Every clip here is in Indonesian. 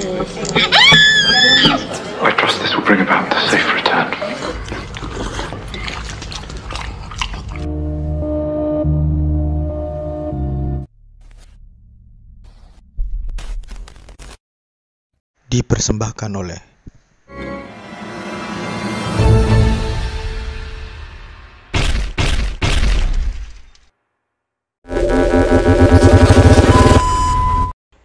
I trust this will bring about a safe return. Dipersembahkan oleh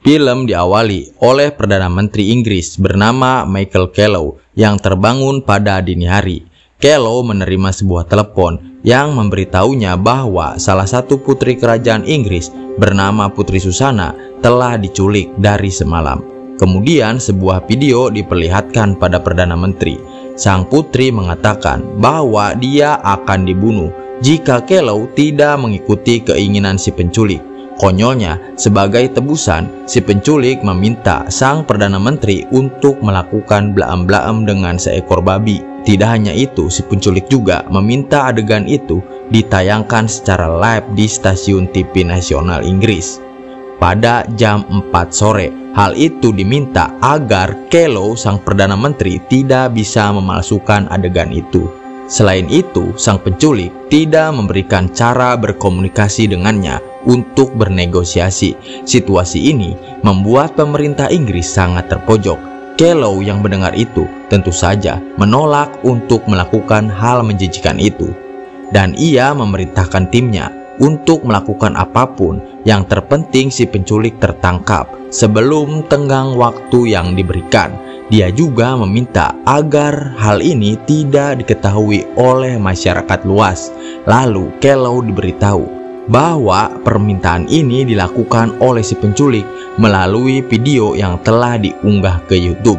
Film diawali oleh Perdana Menteri Inggris bernama Michael Kellow yang terbangun pada dini hari. Kellow menerima sebuah telepon yang memberitahunya bahwa salah satu putri kerajaan Inggris bernama Putri Susana telah diculik dari semalam. Kemudian sebuah video diperlihatkan pada Perdana Menteri. Sang putri mengatakan bahwa dia akan dibunuh jika Kellow tidak mengikuti keinginan si penculik. Konyolnya, sebagai tebusan, si penculik meminta sang Perdana Menteri untuk melakukan blaam-blaam dengan seekor babi. Tidak hanya itu, si penculik juga meminta adegan itu ditayangkan secara live di stasiun TV nasional Inggris pada jam 4 sore. Hal itu diminta agar Kellow, sang Perdana Menteri, tidak bisa memalsukan adegan itu. Selain itu, sang penculik tidak memberikan cara berkomunikasi dengannya untuk bernegosiasi. Situasi ini membuat pemerintah Inggris sangat terpojok. Kellow yang mendengar itu tentu saja menolak untuk melakukan hal menjijikan itu. Dan ia memerintahkan timnya untuk melakukan apapun yang terpenting si penculik tertangkap sebelum tenggang waktu yang diberikan. Dia juga meminta agar hal ini tidak diketahui oleh masyarakat luas. Lalu Kellow diberitahu bahwa permintaan ini dilakukan oleh si penculik melalui video yang telah diunggah ke YouTube.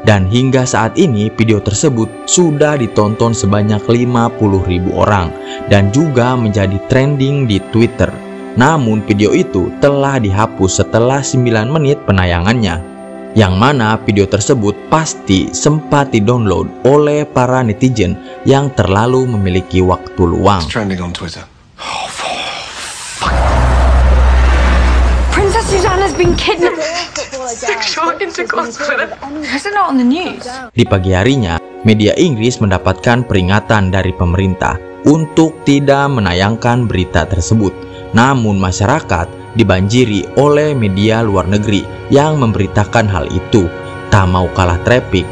Dan hingga saat ini video tersebut sudah ditonton sebanyak 50.000 orang dan juga menjadi trending di Twitter. Namun video itu telah dihapus setelah 9 menit penayangannya, yang mana video tersebut pasti sempat didownload oleh para netizen yang terlalu memiliki waktu luang. Trending on Twitter. Princess Susanna's been kidnapped. Sexual intercourse with her. Is it not on the news? Di pagi harinya, media Inggris mendapatkan peringatan dari pemerintah untuk tidak menayangkan berita tersebut. Namun masyarakat dibanjiri oleh media luar negeri yang memberitakan hal itu. Tak mau kalah traffic,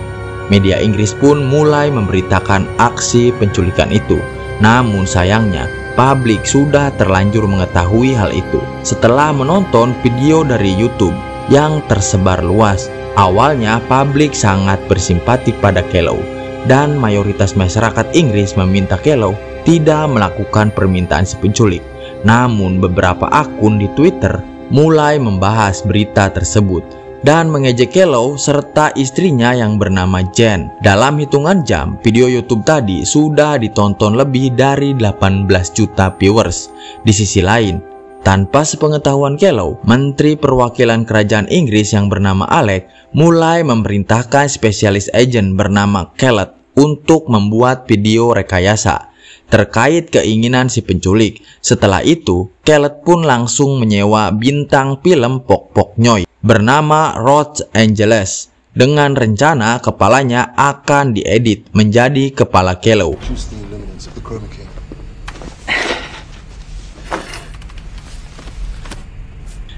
media Inggris pun mulai memberitakan aksi penculikan itu. Namun sayangnya, publik sudah terlanjur mengetahui hal itu setelah menonton video dari YouTube yang tersebar luas. Awalnya publik sangat bersimpati pada Kellow dan mayoritas masyarakat Inggris meminta Kellow tidak melakukan permintaan si penculik. Namun beberapa akun di Twitter mulai membahas berita tersebut dan mengejek Kellow serta istrinya yang bernama Jen. Dalam hitungan jam, video YouTube tadi sudah ditonton lebih dari 18 juta viewers. Di sisi lain, tanpa sepengetahuan Kellow, Menteri Perwakilan Kerajaan Inggris yang bernama Alex mulai memerintahkan spesialis agen bernama Kellett untuk membuat video rekayasa terkait keinginan si penculik. Setelah itu, Kellett pun langsung menyewa bintang film Pok Pok Nyoy bernama Los Angeles dengan rencana kepalanya akan diedit menjadi kepala Kellow.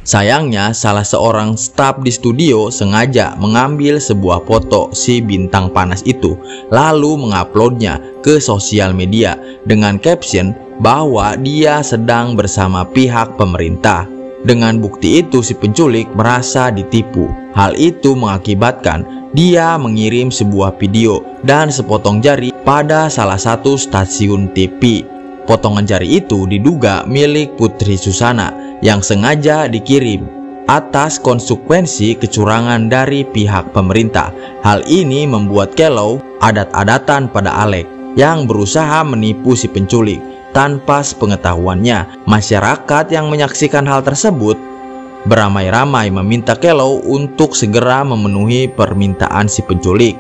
Sayangnya, salah seorang staf di studio sengaja mengambil sebuah foto si bintang panas itu, lalu menguploadnya ke sosial media dengan caption bahwa dia sedang bersama pihak pemerintah. Dengan bukti itu, si penculik merasa ditipu. Hal itu mengakibatkan dia mengirim sebuah video dan sepotong jari pada salah satu stasiun TV. Potongan jari itu diduga milik Putri Susana yang sengaja dikirim atas konsekuensi kecurangan dari pihak pemerintah. Hal ini membuat Kellow adat-adatan pada Alex yang berusaha menipu si penculik tanpa sepengetahuannya. Masyarakat yang menyaksikan hal tersebut beramai-ramai meminta Kellow untuk segera memenuhi permintaan si penculik,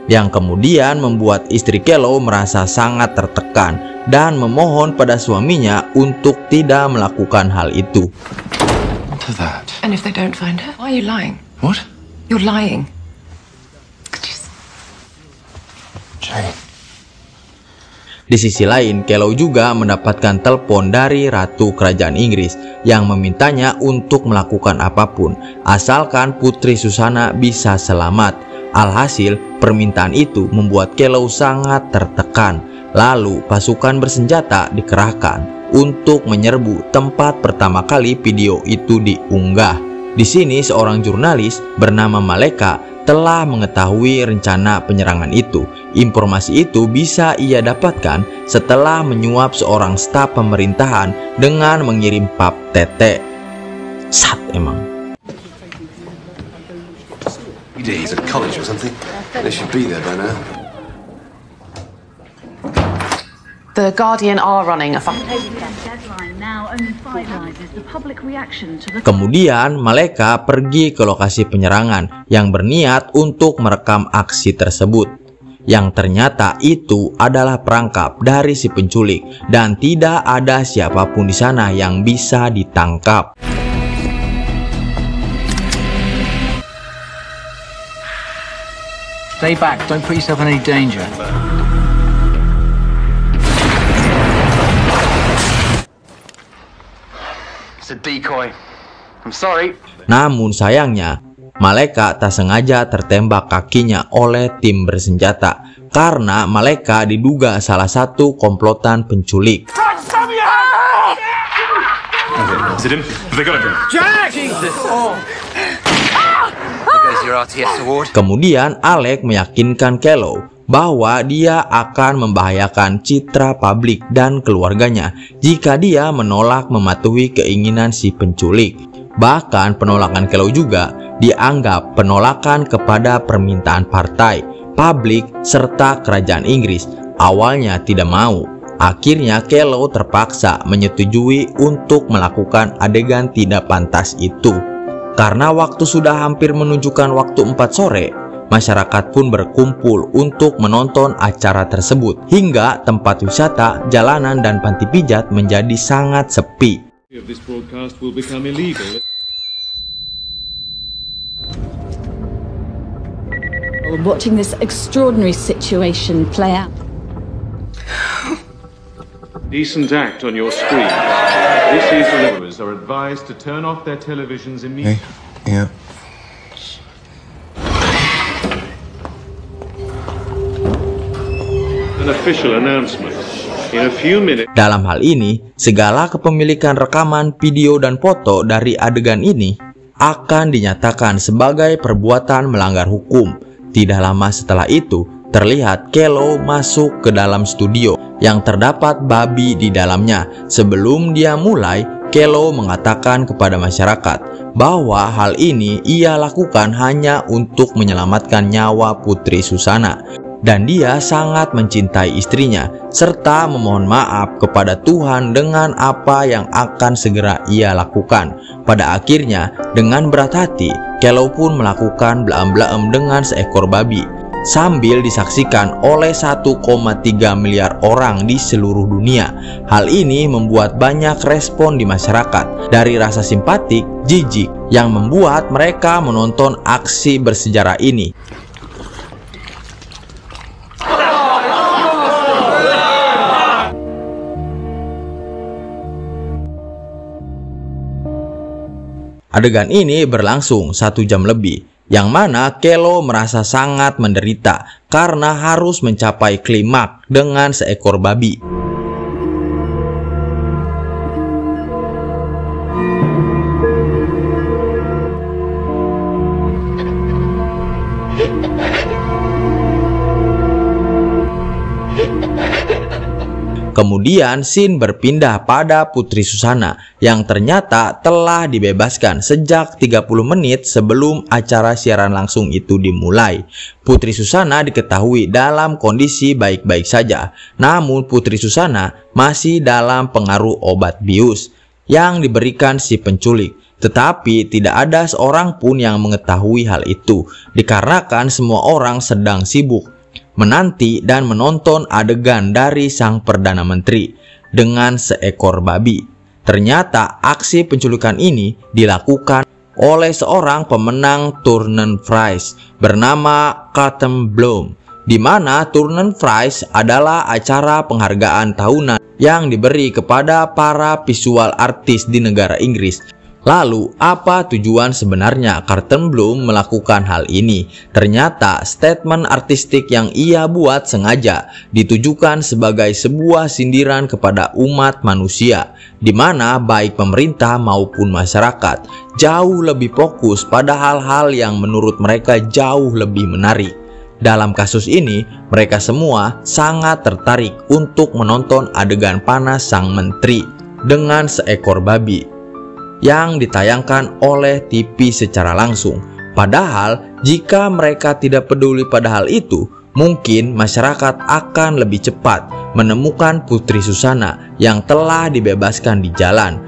yang kemudian membuat istri Kellow merasa sangat tertekan dan memohon pada suaminya untuk tidak melakukan hal itu. And if they don't find her, why are you lying? What? You're lying. Jane. Di sisi lain, Kellow juga mendapatkan telepon dari Ratu Kerajaan Inggris yang memintanya untuk melakukan apapun, asalkan Putri Susana bisa selamat. Alhasil, permintaan itu membuat Kellow sangat tertekan. Lalu, pasukan bersenjata dikerahkan untuk menyerbu tempat pertama kali video itu diunggah. Di sini, seorang jurnalis bernama Maleka telah mengetahui rencana penyerangan itu. Informasi itu bisa ia dapatkan setelah menyuap seorang staf pemerintahan dengan mengirim pap tete. Sat emang. He's at college or something. They should be there by now. The Guardian are running a Kemudian Maleka pergi ke lokasi penyerangan yang berniat untuk merekam aksi tersebut. Yang ternyata itu adalah perangkap dari si penculik dan tidak ada siapapun di sana yang bisa ditangkap. Stay back, don't put yourself in any danger. It's a decoy. I'm sorry. Namun sayangnya, Maleka tak sengaja tertembak kakinya oleh tim bersenjata karena Maleka diduga salah satu komplotan penculik. Is it him? Have they got him? Jack! Jesus! Oh. There's your RTS award. Kemudian Alec meyakinkan Kellow bahwa dia akan membahayakan citra publik dan keluarganya jika dia menolak mematuhi keinginan si penculik. Bahkan penolakan Kellow juga dianggap penolakan kepada permintaan partai, publik, serta kerajaan Inggris. Awalnya tidak mau. Akhirnya Kellow terpaksa menyetujui untuk melakukan adegan tidak pantas itu. Karena waktu sudah hampir menunjukkan waktu 4 sore, masyarakat pun berkumpul untuk menonton acara tersebut. Hingga tempat wisata, jalanan, dan panti pijat menjadi sangat sepi. This broadcast will become illegal. Watching this extraordinary situation play out. Decent act on your screen. This is viewers are advised to turn off their televisions immediately. Yeah. An official announcement. In a few minutes. Dalam hal ini, segala kepemilikan rekaman, video, dan foto dari adegan ini akan dinyatakan sebagai perbuatan melanggar hukum. Tidak lama setelah itu, terlihat Kellow masuk ke dalam studio yang terdapat babi di dalamnya. Sebelum dia mulai, Kellow mengatakan kepada masyarakat bahwa hal ini ia lakukan hanya untuk menyelamatkan nyawa Putri Susana. Dan dia sangat mencintai istrinya, serta memohon maaf kepada Tuhan dengan apa yang akan segera ia lakukan. Pada akhirnya, dengan berat hati, Kellow pun melakukan blaem-blaem dengan seekor babi, sambil disaksikan oleh 1,3 miliar orang di seluruh dunia. Hal ini membuat banyak respon di masyarakat, dari rasa simpatik, jijik, yang membuat mereka menonton aksi bersejarah ini. Adegan ini berlangsung 1 jam lebih, yang mana Kellow merasa sangat menderita karena harus mencapai klimaks dengan seekor babi. Kemudian scene berpindah pada Putri Susana yang ternyata telah dibebaskan sejak 30 menit sebelum acara siaran langsung itu dimulai. Putri Susana diketahui dalam kondisi baik-baik saja, namun Putri Susana masih dalam pengaruh obat bius yang diberikan si penculik. Tetapi tidak ada seorang pun yang mengetahui hal itu, dikarenakan semua orang sedang sibuk menanti dan menonton adegan dari sang Perdana Menteri dengan seekor babi. Ternyata aksi penculikan ini dilakukan oleh seorang pemenang Turnenprijs bernama Carsten Blom, di mana Turnenprijs adalah acara penghargaan tahunan yang diberi kepada para visual artis di negara Inggris. Lalu, apa tujuan sebenarnya Carsten Blom melakukan hal ini? Ternyata statement artistik yang ia buat sengaja ditujukan sebagai sebuah sindiran kepada umat manusia, di mana baik pemerintah maupun masyarakat jauh lebih fokus pada hal-hal yang menurut mereka jauh lebih menarik. Dalam kasus ini, mereka semua sangat tertarik untuk menonton adegan panas sang menteri dengan seekor babi yang ditayangkan oleh TV secara langsung. Padahal, jika mereka tidak peduli pada hal itu, mungkin masyarakat akan lebih cepat menemukan Putri Susana yang telah dibebaskan di jalan.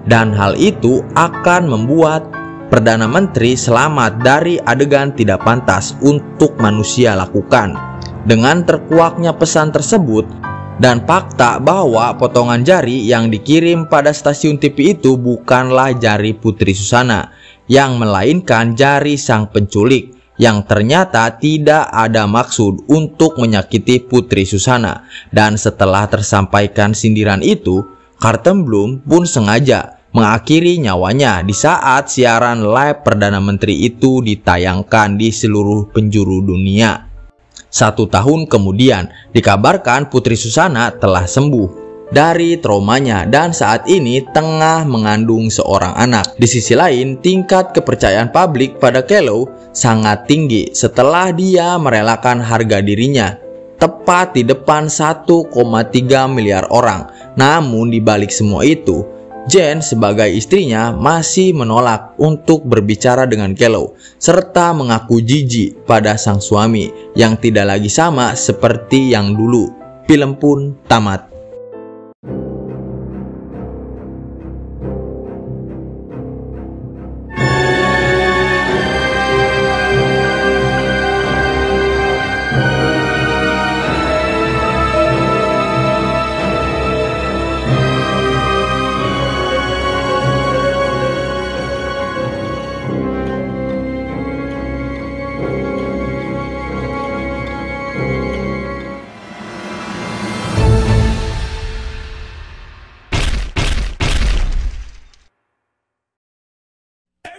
Dan hal itu akan membuat Perdana Menteri selamat dari adegan tidak pantas untuk manusia lakukan. Dengan terkuaknya pesan tersebut dan fakta bahwa potongan jari yang dikirim pada stasiun TV itu bukanlah jari Putri Susana, yang melainkan jari sang penculik yang ternyata tidak ada maksud untuk menyakiti Putri Susana. Dan setelah tersampaikan sindiran itu, Carsten Blom pun sengaja mengakhiri nyawanya di saat siaran live Perdana Menteri itu ditayangkan di seluruh penjuru dunia. 1 tahun kemudian, dikabarkan Putri Susana telah sembuh dari traumanya dan saat ini tengah mengandung seorang anak. Di sisi lain, tingkat kepercayaan publik pada Kellow sangat tinggi setelah dia merelakan harga dirinya tepat di depan 1,3 miliar orang. Namun di balik semua itu, Jane sebagai istrinya masih menolak untuk berbicara dengan Kellow serta mengaku jijik pada sang suami yang tidak lagi sama seperti yang dulu. Film pun tamat.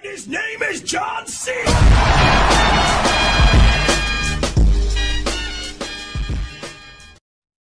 His name is John C.